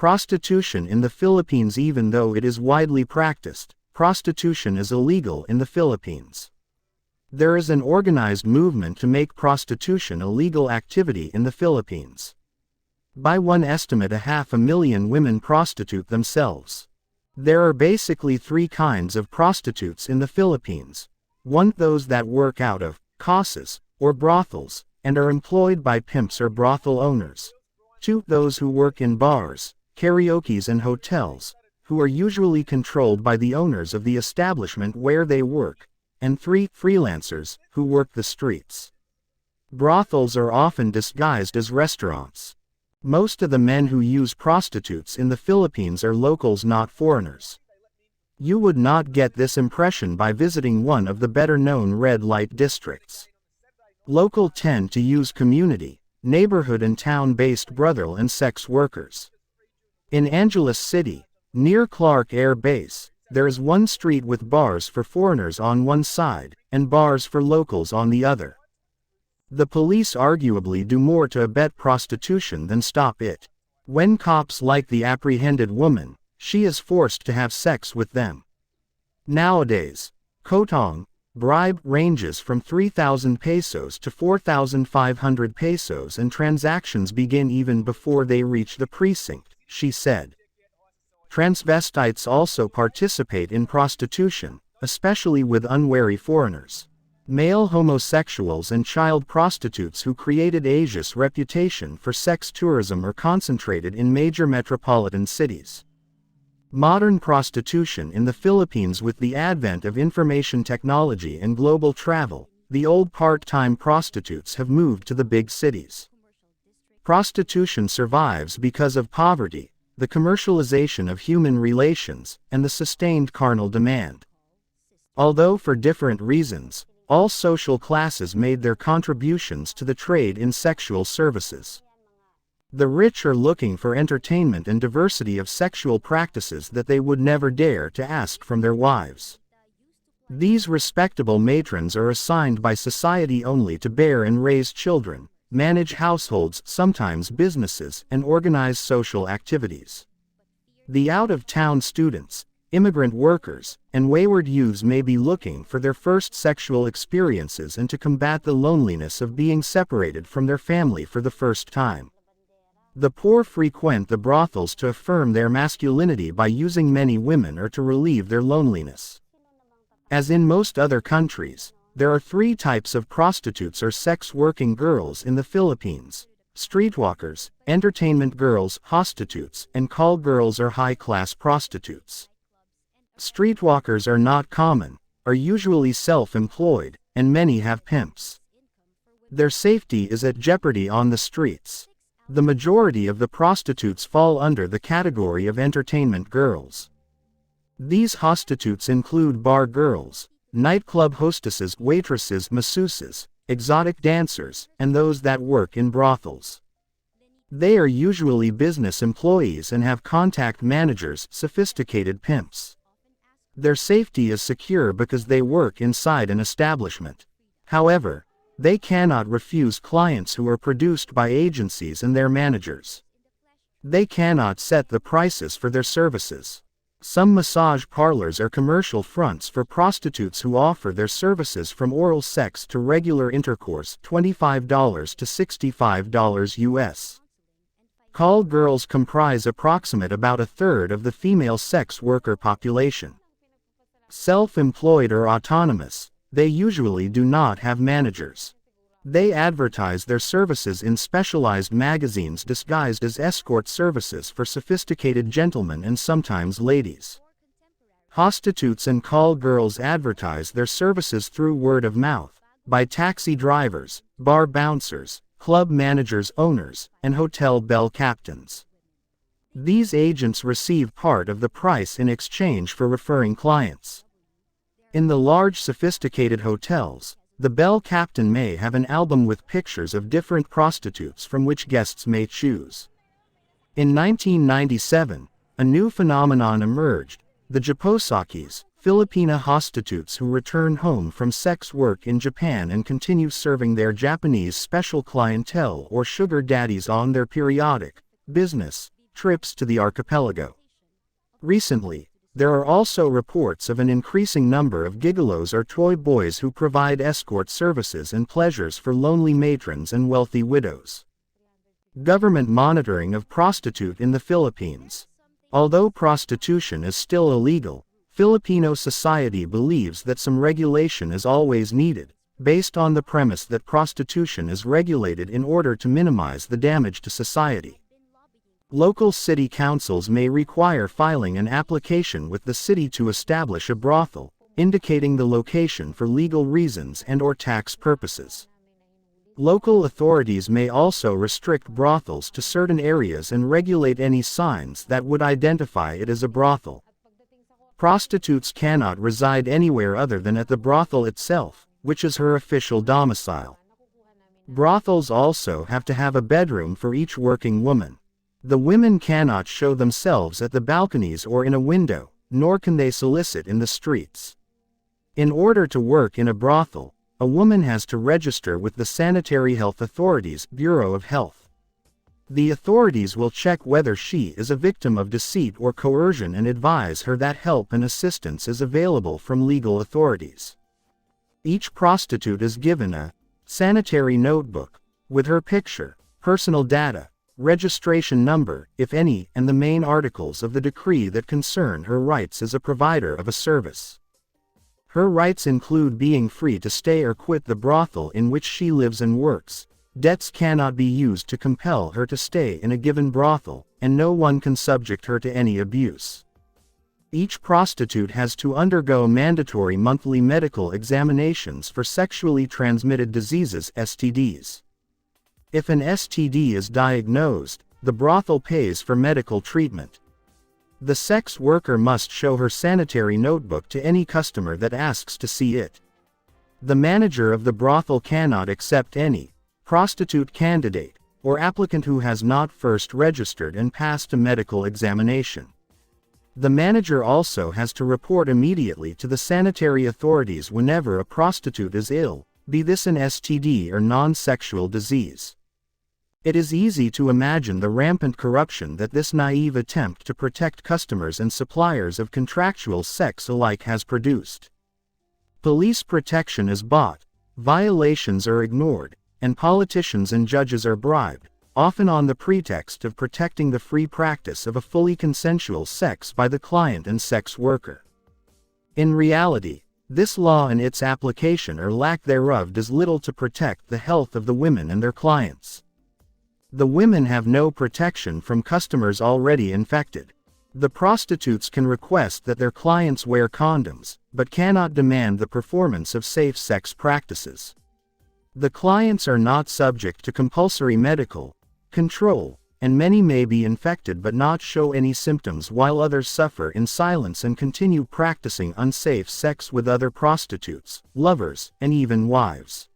Prostitution in the Philippines. Even though it is widely practiced, prostitution is illegal in the Philippines. There is an organized movement to make prostitution a legal activity in the Philippines. By one estimate, 500,000 women prostitute themselves. There are basically three kinds of prostitutes in the Philippines. 1. Those that work out of casas, or brothels, and are employed by pimps or brothel owners. 2. Those who work in bars, karaokes and hotels, who are usually controlled by the owners of the establishment where they work. And 3. Freelancers, who work the streets. Brothels are often disguised as restaurants. Most of the men who use prostitutes in the Philippines are locals, not foreigners. You would not get this impression by visiting one of the better-known red light districts. Locals tend to use community, neighborhood and town-based brothel and sex workers. In Angeles City, near Clark Air Base, there is one street with bars for foreigners on one side, and bars for locals on the other. The police arguably do more to abet prostitution than stop it. When cops like the apprehended woman, she is forced to have sex with them. Nowadays, kotong, bribe ranges from 3,000 pesos to 4,500 pesos, and transactions begin even before they reach the precinct, she said. Transvestites also participate in prostitution, especially with unwary foreigners. Male homosexuals and child prostitutes who created Asia's reputation for sex tourism are concentrated in major metropolitan cities. Modern prostitution in the Philippines. With the advent of information technology and global travel, the old part-time prostitutes have moved to the big cities. Prostitution survives because of poverty, the commercialization of human relations, and the sustained carnal demand. Although for different reasons, all social classes made their contributions to the trade in sexual services. The rich are looking for entertainment and diversity of sexual practices that they would never dare to ask from their wives. These respectable matrons are assigned by society only to bear and raise children, manage households, sometimes businesses, and organize social activities. The out-of-town students, immigrant workers, and wayward youths may be looking for their first sexual experiences and to combat the loneliness of being separated from their family for the first time. The poor frequent the brothels to affirm their masculinity by using many women or to relieve their loneliness. As in most other countries, there are three types of prostitutes or sex-working girls in the Philippines: streetwalkers, entertainment girls, prostitutes, and call girls or high-class prostitutes. Streetwalkers are not common, are usually self-employed, and many have pimps. Their safety is at jeopardy on the streets. The majority of the prostitutes fall under the category of entertainment girls. These prostitutes include bar girls, nightclub hostesses, waitresses, masseuses, exotic dancers, and those that work in brothels. They are usually business employees and have contact managers, sophisticated pimps. Their safety is secure because they work inside an establishment. However, they cannot refuse clients who are produced by agencies and their managers. They cannot set the prices for their services. Some massage parlors are commercial fronts for prostitutes who offer their services from oral sex to regular intercourse, $25 to $65 US. Call girls comprise approximate about a third of the female sex worker population. Self-employed or autonomous, they usually do not have managers. They advertise their services in specialized magazines disguised as escort services for sophisticated gentlemen and sometimes ladies. Prostitutes and call girls advertise their services through word of mouth, by taxi drivers, bar bouncers, club managers, owners, and hotel bell captains. These agents receive part of the price in exchange for referring clients. In the large sophisticated hotels, the bell captain may have an album with pictures of different prostitutes from which guests may choose. In 1997, a new phenomenon emerged: the Japosakis, Filipina prostitutes who return home from sex work in Japan and continue serving their Japanese special clientele or sugar daddies on their periodic business trips to the archipelago. Recently, there are also reports of an increasing number of gigolos or toy boys who provide escort services and pleasures for lonely matrons and wealthy widows. Government monitoring of prostitute in the Philippines. Although prostitution is still illegal, Filipino society believes that some regulation is always needed, based on the premise that prostitution is regulated in order to minimize the damage to society. Local city councils may require filing an application with the city to establish a brothel, indicating the location for legal reasons and/or tax purposes. Local authorities may also restrict brothels to certain areas and regulate any signs that would identify it as a brothel. Prostitutes cannot reside anywhere other than at the brothel itself, which is her official domicile. Brothels also have to have a bedroom for each working woman. The women cannot show themselves at the balconies or in a window, nor can they solicit in the streets. In order to work in a brothel, a woman has to register with the Sanitary Health Authority's Bureau of Health. The authorities will check whether she is a victim of deceit or coercion and advise her that help and assistance is available from legal authorities. Each prostitute is given a sanitary notebook with her picture, personal data, registration number, if any, and the main articles of the decree that concern her rights as a provider of a service. Her rights include being free to stay or quit the brothel in which she lives and works. Debts cannot be used to compel her to stay in a given brothel, and no one can subject her to any abuse. Each prostitute has to undergo mandatory monthly medical examinations for sexually transmitted diseases (STDs). If an STD is diagnosed, the brothel pays for medical treatment. The sex worker must show her sanitary notebook to any customer that asks to see it. The manager of the brothel cannot accept any prostitute candidate or applicant who has not first registered and passed a medical examination. The manager also has to report immediately to the sanitary authorities whenever a prostitute is ill, be this an STD or non-sexual disease. It is easy to imagine the rampant corruption that this naive attempt to protect customers and suppliers of contractual sex alike has produced. Police protection is bought, violations are ignored, and politicians and judges are bribed, often on the pretext of protecting the free practice of a fully consensual sex by the client and sex worker. In reality, this law and its application or lack thereof does little to protect the health of the women and their clients. The women have no protection from customers already infected. The prostitutes can request that their clients wear condoms, but cannot demand the performance of safe sex practices. The clients are not subject to compulsory medical control, and many may be infected but not show any symptoms while others suffer in silence and continue practicing unsafe sex with other prostitutes, lovers, and even wives.